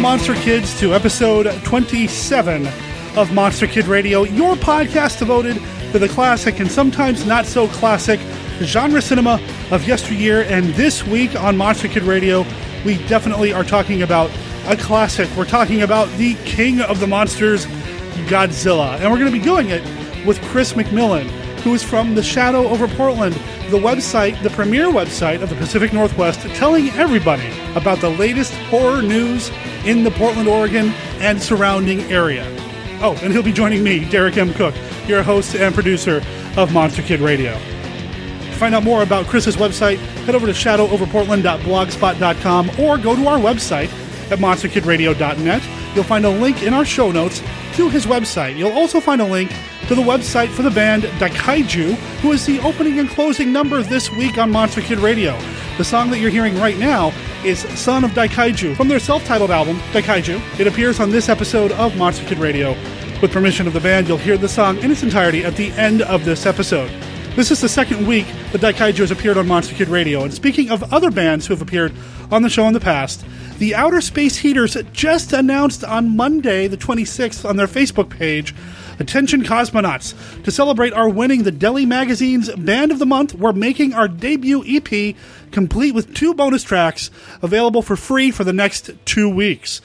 Monster Kids, to episode 27 of Monster Kid Radio, your podcast devoted to the classic and sometimes not so classic genre cinema of yesteryear. And this week on Monster Kid Radio, we definitely are talking about a classic. We're talking about the king of the monsters, Godzilla. And we're going to be doing it with Chris McMillan, who is from The Shadow Over Portland, the website, the premier website of the Pacific Northwest, telling everybody about the latest horror news in the Portland, Oregon, and surrounding area. Oh, and he'll be joining me, Derek M. Cook, your host and producer of Monster Kid Radio. To find out more about Chris's website, head over to shadowoverportland.blogspot.com or go to our website at monsterkidradio.net. You'll find a link in our show notes to his website. You'll also find a link to the website for the band Kaiju, who is the opening and closing number this week on Monster Kid Radio. The song that you're hearing right now is Son of Kaiju from their self-titled album, Kaiju. It appears on this episode of Monster Kid Radio. With permission of the band, you'll hear the song in its entirety at the end of this episode. This is the second week that Kaiju has appeared on Monster Kid Radio, and speaking of other bands who have appeared on the show in the past, the Outer Space Heaters just announced on Monday, the 26th, on their Facebook page, attention cosmonauts, to celebrate our winning the Delhi Magazine's Band of the Month, we're making our debut EP complete with 2 bonus tracks available for free for the next 2 weeks.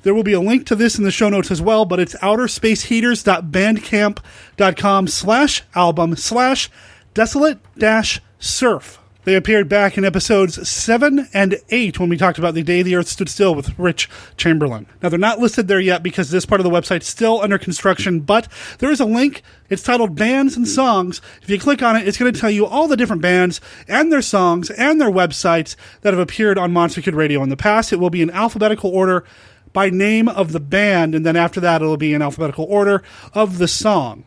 There will be a link to this in the show notes as well, but it's outerspaceheaters.bandcamp.com/album/desolate-surf. They appeared back in episodes 7 and 8 when we talked about The Day the Earth Stood Still with Rich Chamberlain. Now, they're not listed there yet because this part of the website's still under construction, but there is a link. It's titled Bands and Songs. If you click on it, it's going to tell you all the different bands and their songs and their websites that have appeared on Monster Kid Radio in the past. It will be in alphabetical order by name of the band, and then after that, it'll be in alphabetical order of the song.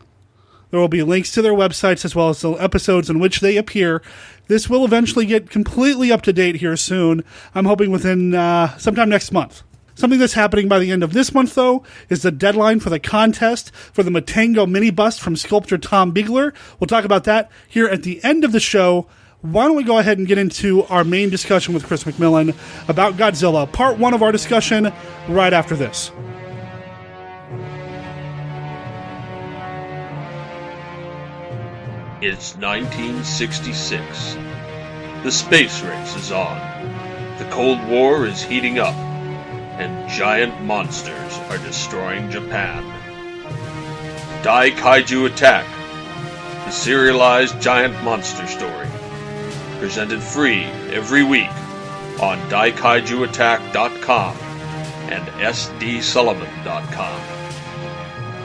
There will be links to their websites as well as the episodes in which they appear. This will eventually get completely up to date here soon. I'm hoping within sometime next month. Something that's happening by the end of this month, though, is the deadline for the contest for the Matango mini bust from sculptor Tom Bigler. We'll talk about that here at the end of the show. Why don't we go ahead and get into our main discussion with Chris McMillan about Godzilla, part 1 of our discussion, right after this. It's 1966. The space race is on. The Cold War is heating up, and giant monsters are destroying Japan. Kaiju Attack, the serialized giant monster story, presented free every week on daikaijuattack.com and sdsullivan.com.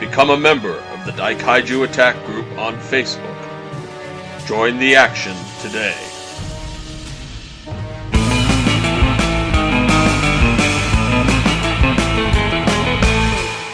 Become a member of the Kaiju Attack group on Facebook. Join the action today.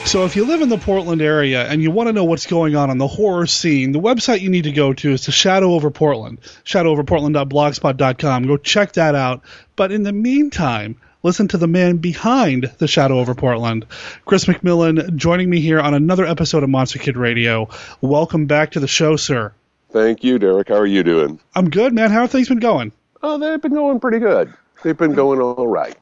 So if you live in the Portland area and you want to know what's going on the horror scene, the website you need to go to is The Shadow Over Portland, shadowoverportland.blogspot.com. Go check that out. But in the meantime, listen to the man behind The Shadow Over Portland, Chris McMillan, joining me here on another episode of Monster Kid Radio. Welcome back to the show, sir. Thank you, Derek. How are you doing? I'm good, man. How have things been going? Oh, they've been going pretty good. They've been going all right.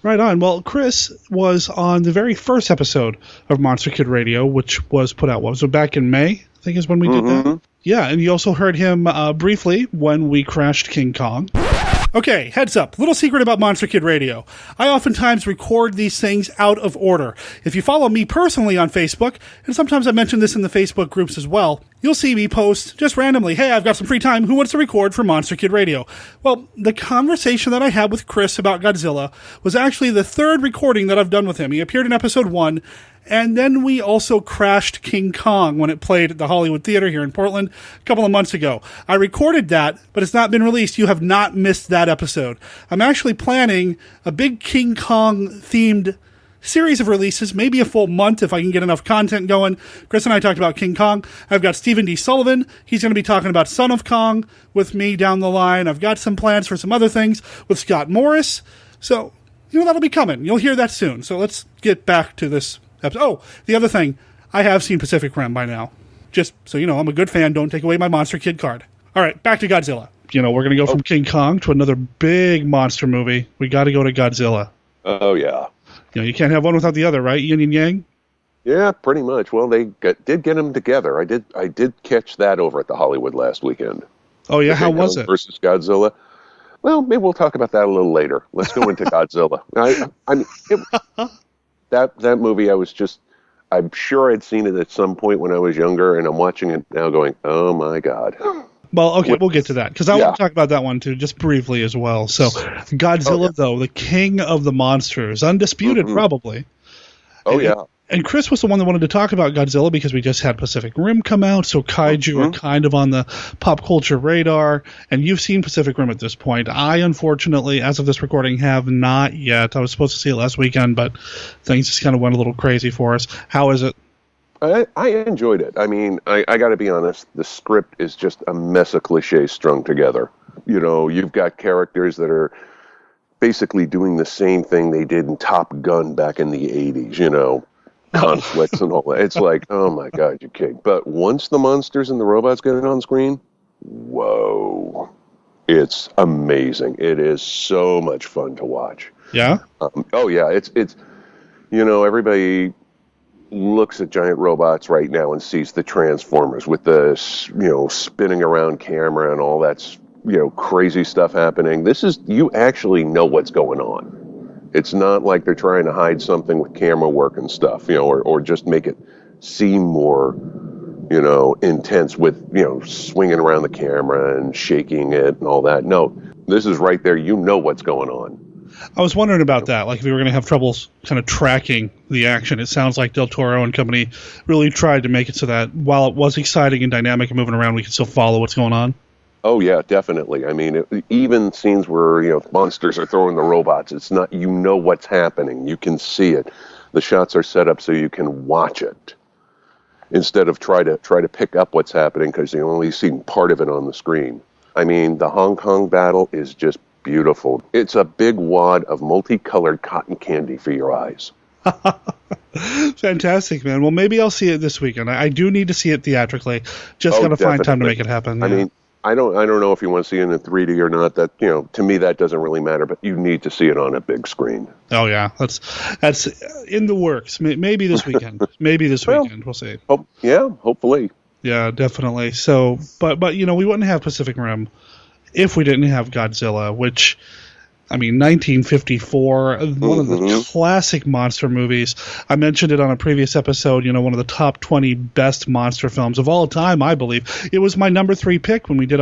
Right on. Well, Chris was on the very first episode of Monster Kid Radio, which was put out, what was it, back in May, I think is when we did that? Yeah, and you also heard him briefly when we crashed King Kong. Okay, heads up. Little secret about Monster Kid Radio. I oftentimes record these things out of order. If you follow me personally on Facebook, and sometimes I mention this in the Facebook groups as well, you'll see me post just randomly, hey, I've got some free time, who wants to record for Monster Kid Radio? Well, the conversation that I had with Chris about Godzilla was actually the third recording that I've done with him. He appeared in episode 1, and then we also crashed King Kong when it played at the Hollywood Theater here in Portland a couple of months ago. I recorded that, but it's not been released. You have not missed that episode. I'm actually planning a big King Kong-themed series of releases, maybe a full month if I can get enough content going. Chris and I talked about King Kong. I've got Stephen D. Sullivan. He's going to be talking about Son of Kong with me down the line. I've got some plans for some other things with Scott Morris. So, that'll be coming. You'll hear that soon. So let's get back to this episode. Oh, the other thing, I have seen Pacific Rim by now. Just so you know, I'm a good fan. Don't take away my Monster Kid card. All right, back to Godzilla. We're going to go from King Kong to another big monster movie. We got to go to Godzilla. Oh, yeah. You can't have one without the other, right? Yin and yang. Yeah, pretty much. Well, they did get them together. I did catch that over at the Hollywood last weekend. Oh yeah, how was it? Versus Godzilla. Well, maybe we'll talk about that a little later. Let's go into Godzilla. That movie, I'm sure I'd seen it at some point when I was younger, and I'm watching it now going, oh my God. Well, okay, we'll get to that, because I want to talk about that one, too, just briefly as well. So, Godzilla, though, the king of the monsters, undisputed, probably. Oh, yeah. And Chris was the one that wanted to talk about Godzilla because we just had Pacific Rim come out, so kaiju are kind of on the pop culture radar, and you've seen Pacific Rim at this point. I, unfortunately, as of this recording, have not yet. I was supposed to see it last weekend, but things just kind of went a little crazy for us. How is it? I enjoyed it. I mean, I got to be honest, the script is just a mess of cliches strung together. You've got characters that are basically doing the same thing they did in Top Gun back in the 80s, conflicts and all that. It's like, oh my God, you're kidding. But once the monsters and the robots get on screen, whoa, it's amazing. It is so much fun to watch. Yeah? Oh yeah, it's everybody looks at giant robots right now and sees the Transformers with the spinning around camera and all that crazy stuff happening. You actually know what's going on. It's not like they're trying to hide something with camera work and stuff, or just make it seem more intense with swinging around the camera and shaking it and all that. No, this is right there. You know what's going on. I was wondering about that, like if we were going to have troubles kind of tracking the action. It sounds like Del Toro and company really tried to make it so that while it was exciting and dynamic and moving around, we could still follow what's going on. Oh, yeah, definitely. I mean, even scenes where, monsters are throwing the robots, it's not, what's happening. You can see it. The shots are set up so you can watch it instead of try to pick up what's happening because you're only seeing part of it on the screen. I mean, the Hong Kong battle is just beautiful. It's a big wad of multicolored cotton candy for your eyes. Fantastic, man. Well, maybe I'll see it this weekend. I do need to see it theatrically. Just got to find time to make it happen. I mean, I don't know if you want to see it in 3D or not. That to me that doesn't really matter. But you need to see it on a big screen. Oh yeah, that's in the works. Maybe this weekend. Weekend. We'll see. Hopefully. Yeah, definitely. So, but we wouldn't have Pacific Rim if we didn't have Godzilla, which, I mean, 1954, one of the classic monster movies. I mentioned it on a previous episode, one of the top 20 best monster films of all time, I believe. It was my number 3 pick when we did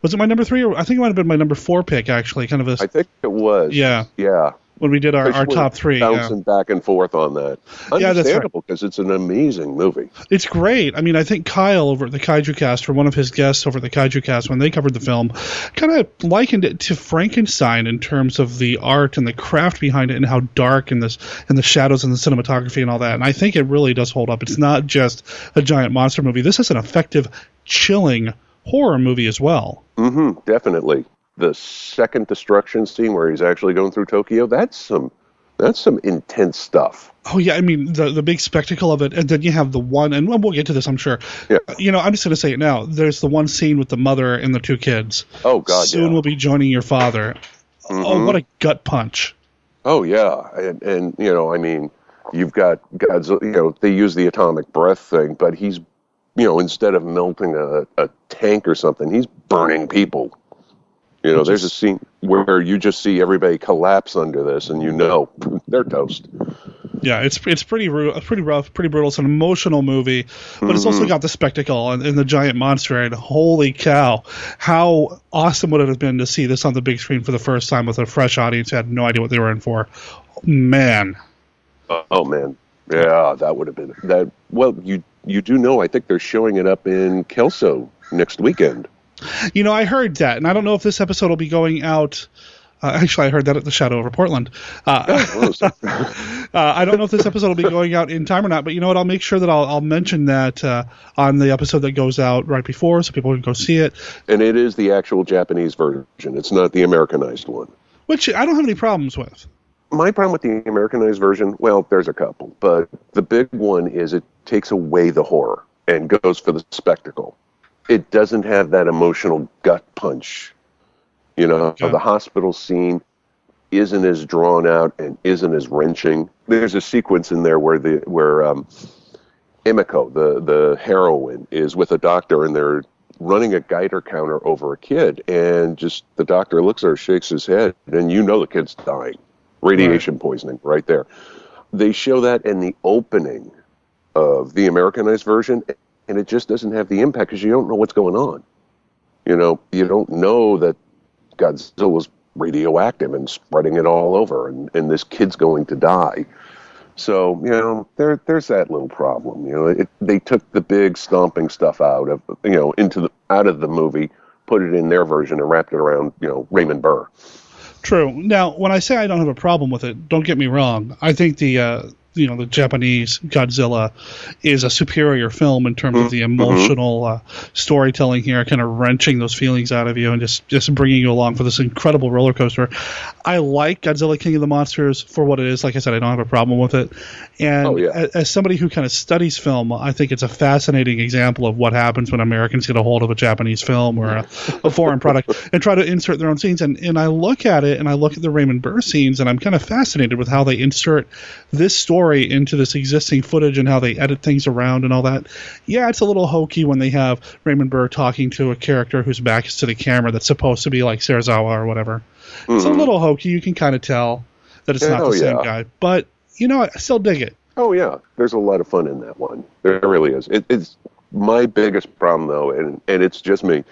was it my number 3? Or I think it might have been my number 4 pick, actually. I think it was. Yeah. Yeah. When we did our top 3. Bouncing back and forth on that. Understandable, because it's an amazing movie. It's great. I mean, I think Kyle over at the Kaiju Cast, for one of his guests over at the Kaiju Cast, when they covered the film, kind of likened it to Frankenstein in terms of the art and the craft behind it and how dark and the shadows and the cinematography and all that. And I think it really does hold up. It's not just a giant monster movie. This is an effective, chilling horror movie as well. Mm-hmm, definitely. The second destruction scene where he's actually going through Tokyo, that's some intense stuff. Oh, yeah. I mean, the big spectacle of it. And then you have the one, and we'll get to this, I'm sure. Yeah. I'm just going to say it now. There's the one scene with the mother and the 2 kids. Oh, God, Soon we'll be joining your father. Mm-hmm. Oh, what a gut punch. Oh, yeah. And I mean, you've got Godzilla, they use the atomic breath thing, but he's, instead of melting a tank or something, he's burning people. There's a scene where you just see everybody collapse under this, and they're toast. Yeah, it's pretty rough, pretty brutal. It's an emotional movie, but it's also got the spectacle and the giant monster. And holy cow, how awesome would it have been to see this on the big screen for the first time with a fresh audience who had no idea what they were in for? Man. Oh man, yeah, that would have been that. Well, you do know, I think they're showing it up in Kelso next weekend. I heard that, and I don't know if this episode will be going out. Actually, I heard that at the Shadow over Portland. I don't know if this episode will be going out in time or not, but you know what? I'll make sure that I'll mention that on the episode that goes out right before, so people can go see it. And it is the actual Japanese version. It's not the Americanized one. Which I don't have any problems with. My problem with the Americanized version, well, there's a couple, but the big one is it takes away the horror and goes for the spectacle. It doesn't have that emotional gut punch. Okay. The hospital scene, isn't as drawn out and isn't as wrenching. There's a sequence in there where Emiko, the heroine, is with a doctor, and they're running a Geiger counter over a kid, and just the doctor looks at her, shakes his head, and the kid's dying. Radiation poisoning right there. They show that in the opening of the Americanized version, and it just doesn't have the impact because you don't know what's going on. You don't know that Godzilla's radioactive and spreading it all over, and this kid's going to die. So, there's that little problem. They took the big stomping stuff out of the movie, put it in their version, and wrapped it around, Raymond Burr. True. Now, when I say I don't have a problem with it, don't get me wrong. I think the Japanese Godzilla is a superior film in terms of the emotional storytelling here, kind of wrenching those feelings out of you and just bringing you along for this incredible roller coaster. I like Godzilla King of the Monsters for what it is. Like I said, I don't have a problem with it. And as somebody who kind of studies film, I think it's a fascinating example of what happens when Americans get a hold of a Japanese film or a foreign product and try to insert their own scenes. And I look at it, and I look at the Raymond Burr scenes, and I'm kind of fascinated with how they insert this story into this existing footage and how they edit things around and all that. Yeah, it's a little hokey when they have Raymond Burr talking to a character whose back is to the camera that's supposed to be like Serizawa or whatever. It's a little hokey. You can kind of tell that it's not the same guy. But, I still dig it. Oh, yeah. There's a lot of fun in that one. There really is. It's my biggest problem, though, and it's just me,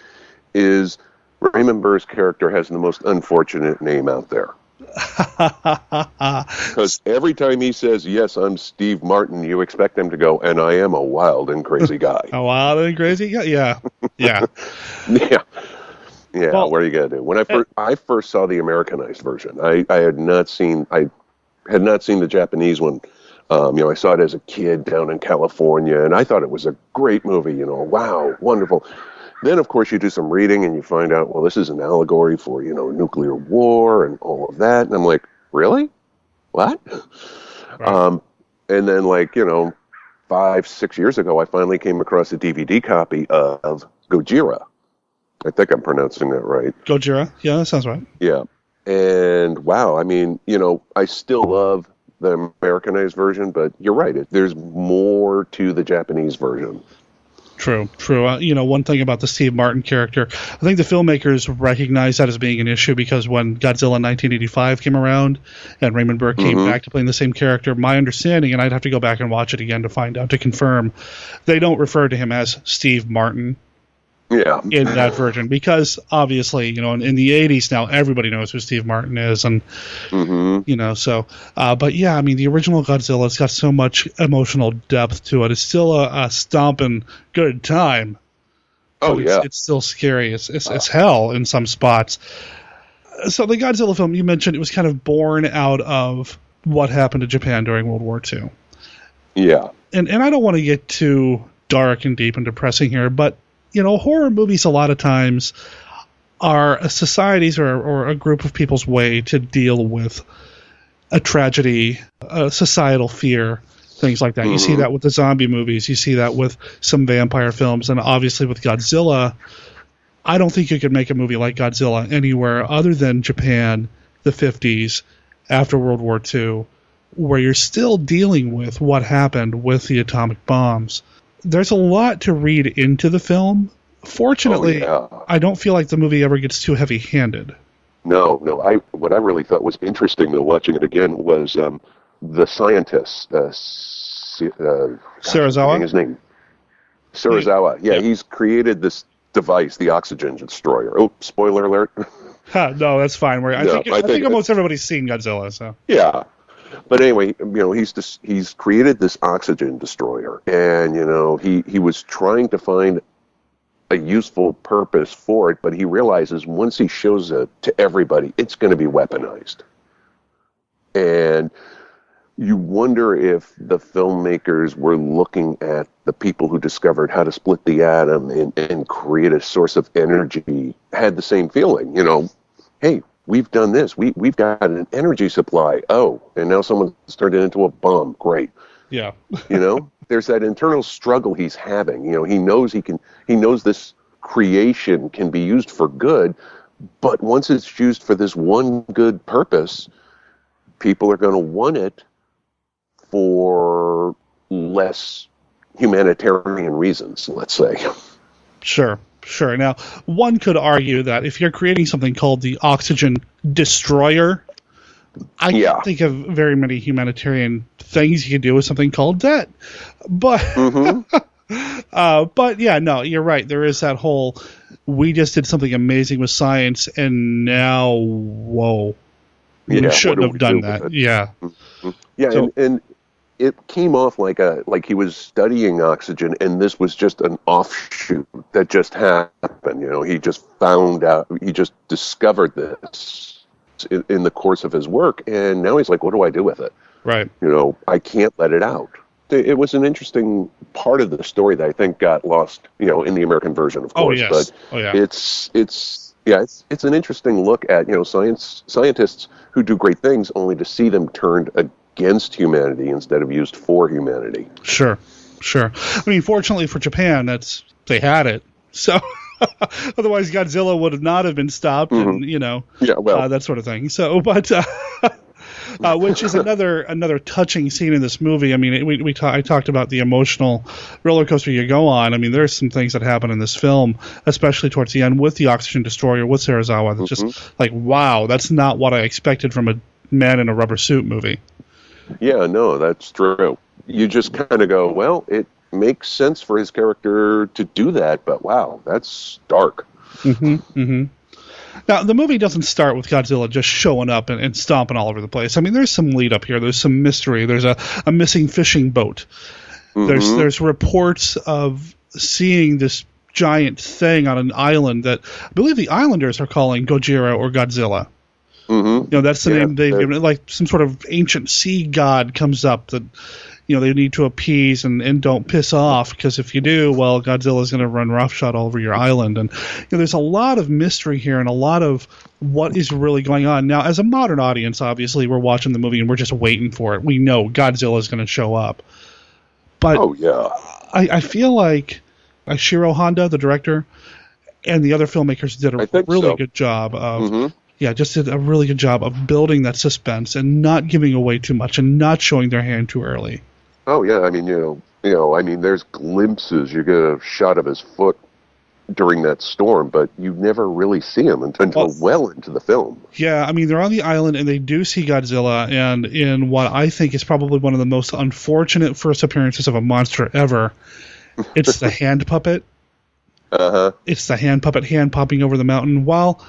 is Raymond Burr's character has the most unfortunate name out there. Because every time he says, yes, I'm Steve Martin, you expect him to go, and I am a wild and crazy guy. A wild and crazy guy? Yeah. Yeah. Well, what are you going to do? When I first saw the Americanized version, I had not seen the Japanese one. I saw it as a kid down in California, and I thought it was a great movie. Wow, wonderful. Then, of course, you do some reading and you find out, well, this is an allegory for, nuclear war and all of that. And I'm like, really? What? Right. And then, 5-6 years ago, I finally came across a DVD copy of Gojira. I think I'm pronouncing that right. Gojira? Yeah, that sounds right. Yeah. And, wow, I still love the Americanized version, but you're right. There's more to the Japanese version. True. One thing about the Steve Martin character, I think the filmmakers recognized that as being an issue because when Godzilla 1985 came around and Raymond Burr came back to playing the same character, my understanding, and I'd have to go back and watch it again to confirm, they don't refer to him as Steve Martin. Yeah. In that version, because obviously, in the 80s now, everybody knows who Steve Martin is, and but yeah, the original Godzilla's got so much emotional depth to it. It's still a stomping good time. Oh yeah, it's still scary. It's hell in some spots. So the Godzilla film you mentioned, it was kind of born out of what happened to Japan during World War II. Yeah, and I don't want to get too dark and deep and depressing here, but horror movies a lot of times are a society's or a group of people's way to deal with a tragedy, a societal fear, things like that. You see that with the zombie movies. You see that with some vampire films. And obviously with Godzilla, I don't think you could make a movie like Godzilla anywhere other than Japan, the 50s, after World War II, where you're still dealing with what happened with the atomic bombs. There's a lot to read into the film. Fortunately, I don't feel like the movie ever gets too heavy-handed. No. What I really thought was interesting, though, watching it again, was the scientist, Serizawa? His name. Serizawa. Yeah, he's created this device, the oxygen destroyer. Oh, spoiler alert. No, that's fine. I think almost everybody's seen Godzilla. So yeah. But anyway, he's created this oxygen destroyer, and he was trying to find a useful purpose for it, but he realizes once he shows it to everybody, it's going to be weaponized. And you wonder if the filmmakers were looking at the people who discovered how to split the atom and create a source of energy, had the same feeling, hey, we've done this. We've got an energy supply. Oh, and now someone's turned it into a bomb. Great. Yeah. There's that internal struggle he's having. He knows this creation can be used for good, But once it's used for this one good purpose, people are going to want it for less humanitarian reasons, let's say. Sure. Now, one could argue that if you're creating something called the Oxygen Destroyer, I can't think of very many humanitarian things you can do with something called that. But, but yeah, no, you're right. There is that whole, we just did something amazing with science, and now, whoa, we shouldn't have done that. Yeah. Yeah, so, and it came off like he was studying oxygen, and this was just an offshoot that just happened. You know, he just found out, he just discovered this in the course of his work, and now he's like, what do I do with it? Right. You know, I can't let it out. It was an interesting part of the story that I think got lost, you know, in the American version, of course. But it's an interesting look at, you know, scientists who do great things only to see them turned against humanity instead of used for humanity. Sure. I mean, fortunately for Japan, they had it. So otherwise Godzilla would not have been stopped, and, you know, that sort of thing. So, but which is another touching scene in this movie. I mean, I talked about the emotional roller coaster you go on. I mean, there's some things that happen in this film, especially towards the end with the Oxygen Destroyer, with Serizawa, that's just like, wow, that's not what I expected from a man in a rubber suit movie. Yeah, no, that's true. You just kind of go, well, it makes sense for his character to do that, but wow, that's dark. Now, the movie doesn't start with Godzilla just showing up and stomping all over the place. I mean, there's some lead up here. There's some mystery. There's a missing fishing boat. There's reports of seeing this giant thing on an island that I believe the islanders are calling Gojira or Godzilla. You know, that's the name they've given it. Like some sort of ancient sea god comes up that, you know, they need to appease and don't piss off, because if you do, well, Godzilla's going to run roughshod all over your island. And, you know, there's a lot of mystery here and a lot of what is really going on. Now, as a modern audience, obviously, we're watching the movie and we're just waiting for it. We know Godzilla's going to show up. But I feel like Shiro Honda, the director, and the other filmmakers did a really good job of... Yeah, just did a really good job of building that suspense and not giving away too much and not showing their hand too early. Oh yeah, I mean, you know, I mean, there's glimpses. You get a shot of his foot during that storm, but you never really see him until well into the film. Yeah, I mean, they're on the island and they do see Godzilla, and in what I think is probably one of the most unfortunate first appearances of a monster ever, it's the hand puppet. It's the hand puppet hand popping over the mountain. While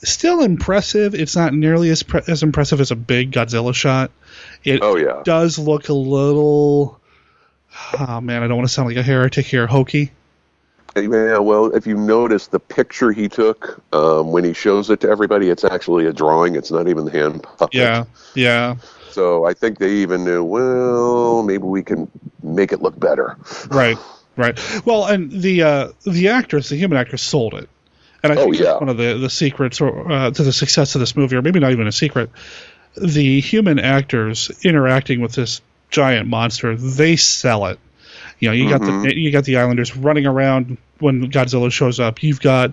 still impressive, it's not nearly as impressive as a big Godzilla shot. It does look a little... Oh, man, I don't want to sound like a heretic here. Hokey. Yeah, well, if you notice the picture he took, when he shows it to everybody, it's actually a drawing. It's not even the hand puppet. Yeah. So I think they even knew, well, maybe we can make it look better. Right. Well, and the actress, the human actress, sold it. And I think that's one of the secrets to the success of this movie, or maybe not even a secret. The human actors interacting with this giant monster, they sell it. You know, you got the islanders running around when Godzilla shows up. You've got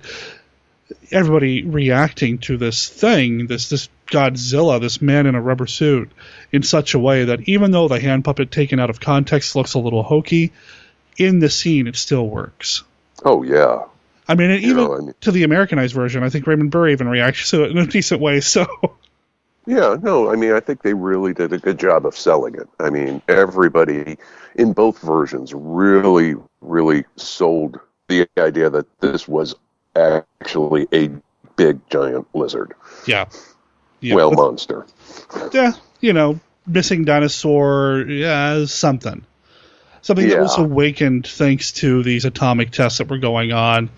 everybody reacting to this thing, this Godzilla, this man in a rubber suit, in such a way that even though the hand puppet taken out of context looks a little hokey, in the scene it still works. Oh yeah. I mean, to the Americanized version, I think Raymond Burr even reacts to it in a decent way. So, yeah, no, I mean, I think they really did a good job of selling it. I mean, everybody in both versions really, really sold the idea that this was actually a big giant lizard. Yeah. Whale monster. Yeah, you know, missing dinosaur, something. Something that was awakened thanks to these atomic tests that were going on.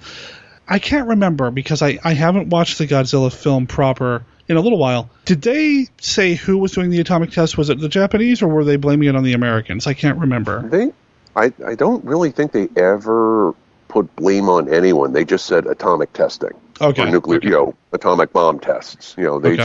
I can't remember, because I haven't watched the Godzilla film proper in a little while. Did they say who was doing the atomic tests? Was it the Japanese, or were they blaming it on the Americans? I can't remember. I don't really think they ever put blame on anyone. They just said atomic testing. Okay. Or nuclear, you know, atomic bomb tests. You know, they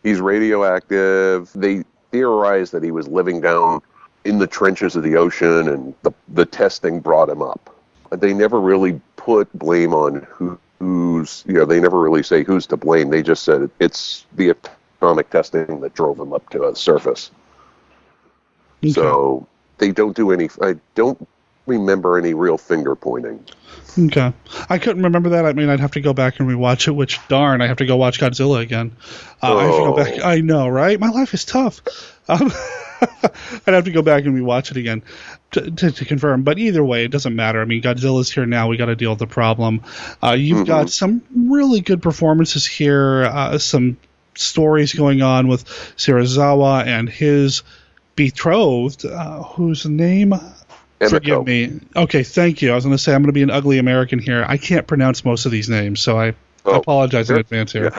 he's radioactive. They theorized that he was living down in the trenches of the ocean, and the testing brought him up. They never really put blame on who who's, they never really say who's to blame. They just said it's the atomic testing that drove him up to the surface. Okay. So they don't do any, I don't remember any real finger pointing. Okay. I couldn't remember that. I mean, I'd have to go back and rewatch it, which, darn, I have to go watch Godzilla again. I have to go back. I know, right? My life is tough. I'd have to go back and rewatch it again to confirm. But either way, it doesn't matter. I mean, Godzilla's here now. We got to deal with the problem. You've got some really good performances here, some stories going on with Serizawa and his betrothed, whose name... Emiko. Forgive me. Okay, thank you. I was going to say I'm going to be an ugly American here. I can't pronounce most of these names, so I apologize in advance here.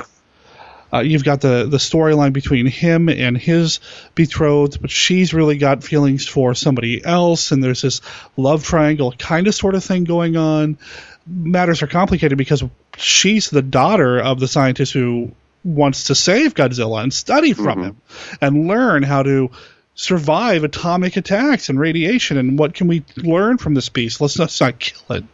Yeah. You've got the storyline between him and his betrothed, but she's really got feelings for somebody else, and there's this love triangle kind of sort of thing going on. Matters are complicated because she's the daughter of the scientist who wants to save Godzilla and study from him and learn how to survive atomic attacks and radiation, and what can we learn from this beast? Let's not kill it.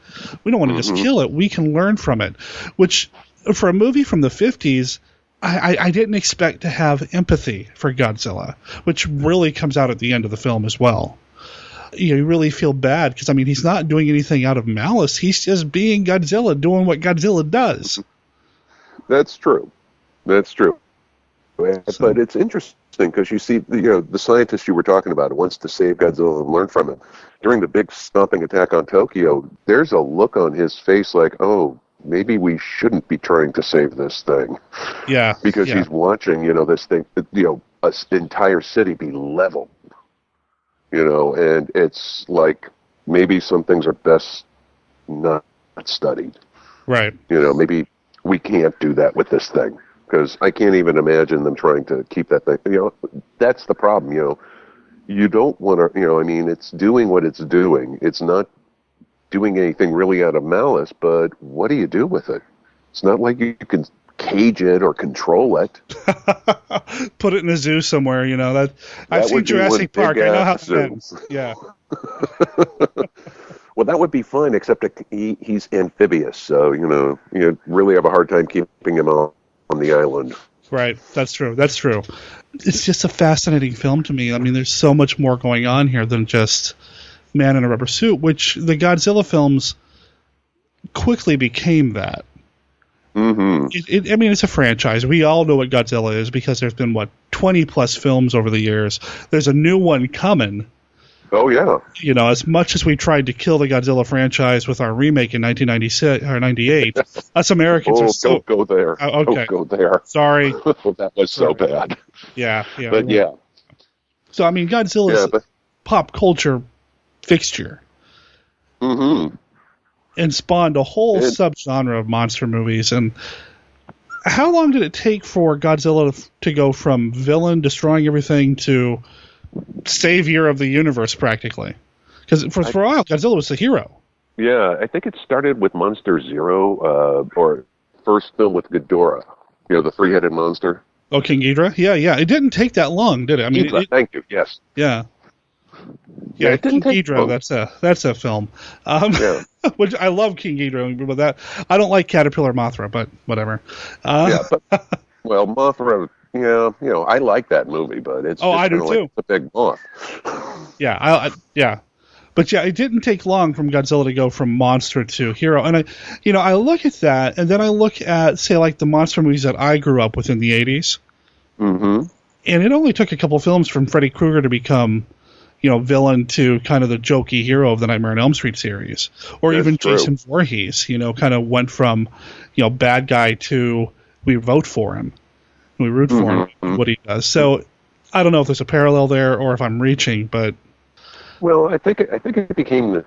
We don't want to just kill it. We can learn from it, which for a movie from the 50s, I didn't expect to have empathy for Godzilla, which really comes out at the end of the film as well. You really feel bad because, I mean, he's not doing anything out of malice. He's just being Godzilla, doing what Godzilla does. That's true. That's true. But it's interesting because you see, the scientist you were talking about who wants to save Godzilla and learn from him. During the big stomping attack on Tokyo, there's a look on his face like, oh, maybe we shouldn't be trying to save this thing. Yeah. Because he's watching, this thing, an entire city be leveled. And it's like maybe some things are best not studied. Right. Maybe we can't do that with this thing. Because I can't even imagine them trying to keep that thing. That's the problem. You don't want to. It's doing what it's doing. It's not doing anything really out of malice. But what do you do with it? It's not like you can cage it or control it. Put it in a zoo somewhere. That I've seen Jurassic Park. I know how it ends. Yeah. Well, that would be fine, except he's amphibious, so you really have a hard time keeping him on the island. Right, that's true. It's just a fascinating film to me. I mean, there's so much more going on here than just man in a rubber suit, which the Godzilla films quickly became that. It's a franchise. We all know what Godzilla is because there's been, 20-plus films over the years. There's a new one coming. Oh, yeah. As much as we tried to kill the Godzilla franchise with our remake in 1996 or 98, us Americans are so... Don't go there. Okay. Don't go there. Sorry. That was so bad. Yeah. But, yeah. So, I mean, Godzilla's pop culture fixture. And spawned a whole subgenre of monster movies. And how long did it take for Godzilla to go from villain, destroying everything, to savior of the universe, practically? Because for a while, Godzilla was the hero. Yeah, I think it started with Monster Zero, or first film with Ghidorah. The three-headed monster. Oh, King Ghidorah? Yeah. It didn't take that long, did it? I mean, thank you. Yes. Yeah. Yeah, King Ghidorah. That's a film. Which I love King Ghidorah, but that I don't like Caterpillar Mothra, but whatever. Well, Mothra. Yeah, I like that movie, but it's I do too. Like a big moth. Yeah, but it didn't take long from Godzilla to go from monster to hero, and I look at that, and then I look at, say, like the monster movies that I grew up with in the 80s, and it only took a couple films from Freddy Krueger to become, villain to kind of the jokey hero of the Nightmare on Elm Street series, or That's even true. Jason Voorhees, kind of went from, bad guy to we vote for him. We root for him, what he does. So I don't know if there's a parallel there or if I'm reaching, but... Well, I think it became,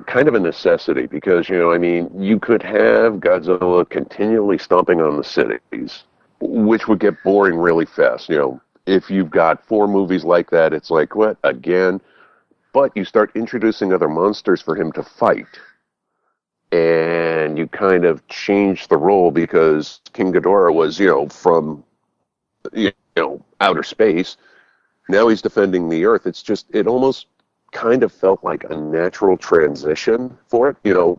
kind of a necessity because, you could have Godzilla continually stomping on the cities, which would get boring really fast. If you've got 4 movies like that, it's like, what, again? But you start introducing other monsters for him to fight. And you kind of change the role because King Ghidorah was, from... outer space. Now he's defending the Earth. It almost kind of felt like a natural transition for it.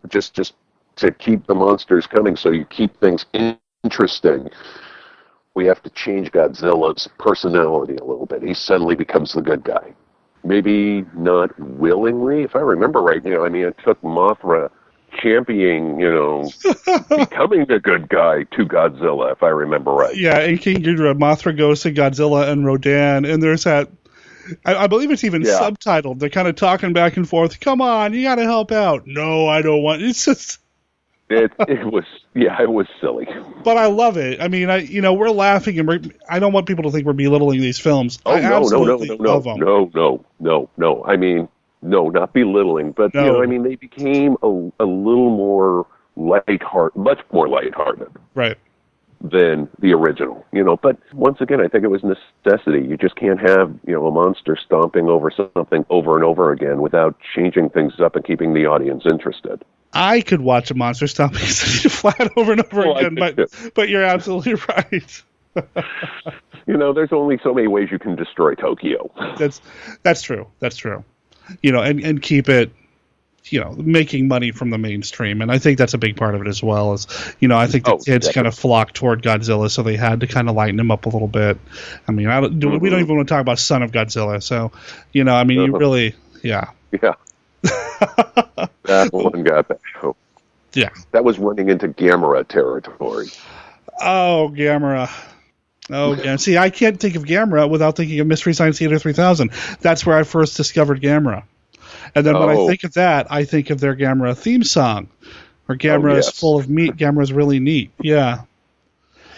Just to keep the monsters coming, so you keep things interesting, we have to change Godzilla's personality a little bit. He suddenly becomes the good guy. Maybe not willingly, if I remember right. It took Mothra championing, becoming the good guy to Godzilla, if I remember right. Yeah, in King Ghidorah, Mothra goes to Godzilla and Rodan, and there's that, I believe it's even subtitled. They're kind of talking back and forth. Come on, you got to help out. No, I don't want. It's just. It was silly. But I love it. I mean, we're laughing, and I don't want people to think we're belittling these films. Oh, love them. No. I mean, no, not belittling, but they became a little more lighthearted, much more lighthearted, right, than the original. But once again, I think it was necessity. You just can't have a monster stomping over something over and over again without changing things up and keeping the audience interested. I could watch a monster stomping flat over and over again, but you're absolutely right. There's only so many ways you can destroy Tokyo. That's true. And keep it, making money from the mainstream. And I think that's a big part of it as well. I think the kids kind of flocked toward Godzilla, so they had to kind of lighten him up a little bit. I mean, we don't even want to talk about Son of Godzilla. So, you really, yeah. Yeah. That one got that. Oh. Yeah. That was running into Gamera territory. Oh, Gamera. Oh, yeah. See, I can't think of Gamera without thinking of Mystery Science Theater 3000. That's where I first discovered Gamera. And then when I think of that, I think of their Gamera theme song. Or Gamera is full of meat. Gamera's really neat. Yeah.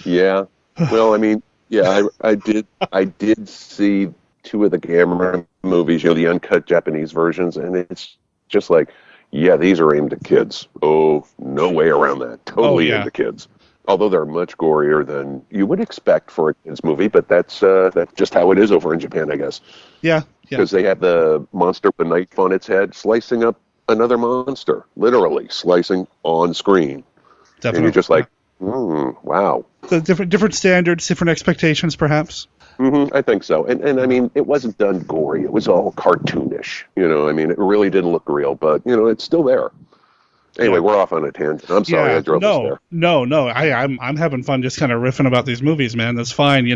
Yeah. Well, I did see two of the Gamera movies, the uncut Japanese versions, and it's just like, these are aimed at kids. Oh, no way around that. Totally aimed at kids. Although they're much gorier than you would expect for a kids movie, but that's just how it is over in Japan, I guess. Yeah. Because they have the monster with a knife on its head slicing up another monster, literally slicing on screen. Definitely. And you're just like, wow. So different standards, different expectations, perhaps. I think so. And I mean, it wasn't done gory. It was all cartoonish. It really didn't look real, but, it's still there. Anyway, we're off on a tangent. I'm sorry I drove us there. No. I'm having fun just kind of riffing about these movies, man. That's fine,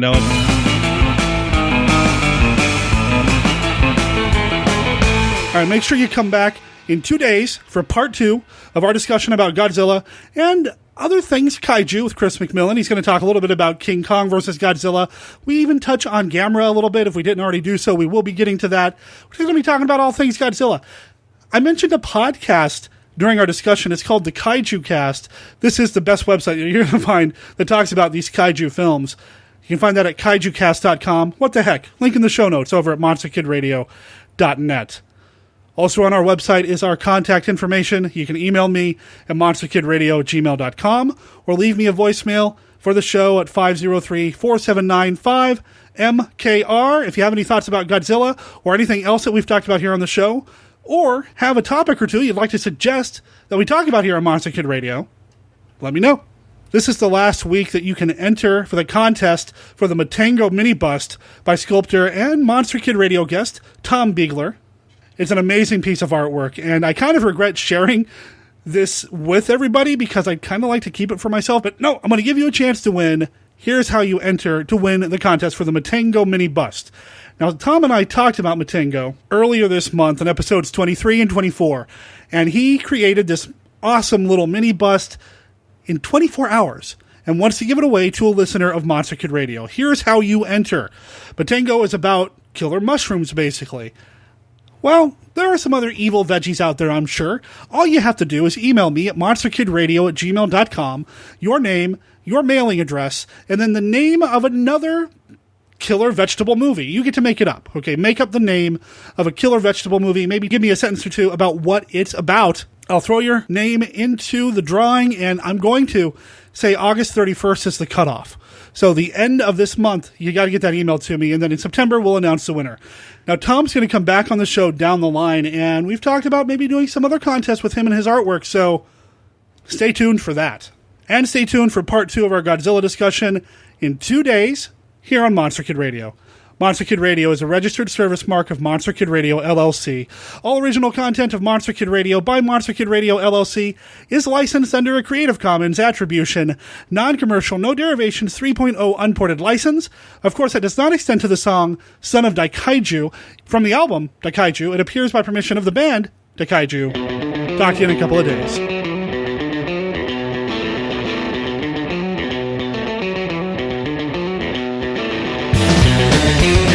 All right, make sure you come back in 2 days for part 2 of our discussion about Godzilla and other things kaiju with Chris McMillan. He's going to talk a little bit about King Kong versus Godzilla. We even touch on Gamera a little bit. If we didn't already do so, we will be getting to that. We're going to be talking about all things Godzilla. I mentioned a podcast during our discussion. It's called the Kaiju Cast. This is the best website you're going to find that talks about these kaiju films. You can find that at kaijucast.com. What the heck? Link in the show notes over at monsterkidradio.net. Also on our website is our contact information. You can email me at monsterkidradio@gmail.com or leave me a voicemail for the show at 503-479-5MKR. If you have any thoughts about Godzilla or anything else that we've talked about here on the show, or have a topic or two you'd like to suggest that we talk about here on Monster Kid Radio, let me know. This is the last week that you can enter for the contest for the Matango mini bust by sculptor and Monster Kid Radio guest Tom Biegler. It's an amazing piece of artwork, and I kind of regret sharing this with everybody because I'd kind of like to keep it for myself. But no, I'm going to give you a chance to win. Here's how you enter to win the contest for the Matango mini bust. Now, Tom and I talked about Matango earlier this month in episodes 23 and 24, and he created this awesome little mini bust in 24 hours and wants to give it away to a listener of Monster Kid Radio. Here's how you enter. Matango is about killer mushrooms, basically. Well, there are some other evil veggies out there, I'm sure. All you have to do is email me at monsterkidradio@gmail.com, your name, your mailing address, and then the name of another killer vegetable movie. You get to make it up, okay? Make up the name of a killer vegetable movie. Maybe give me a sentence or two about what it's about. I'll throw your name into the drawing, and I'm going to say August 31st is the cutoff. So the end of this month, you got to get that email to me, and then in September, we'll announce the winner. Now, Tom's going to come back on the show down the line, and we've talked about maybe doing some other contests with him and his artwork, so stay tuned for that. And stay tuned for part 2 of our Godzilla discussion in 2 days here on Monster Kid Radio. Monster Kid Radio is a registered service mark of Monster Kid Radio LLC. All original content of Monster Kid Radio by Monster Kid Radio LLC is licensed under a Creative Commons Attribution, Non-Commercial, No Derivations 3.0 Unported license. Of course, that does not extend to the song Son of Daikaiju. From the album Daikaiju, it appears by permission of the band Daikaiju. Talk to you in a couple of days. Thank you.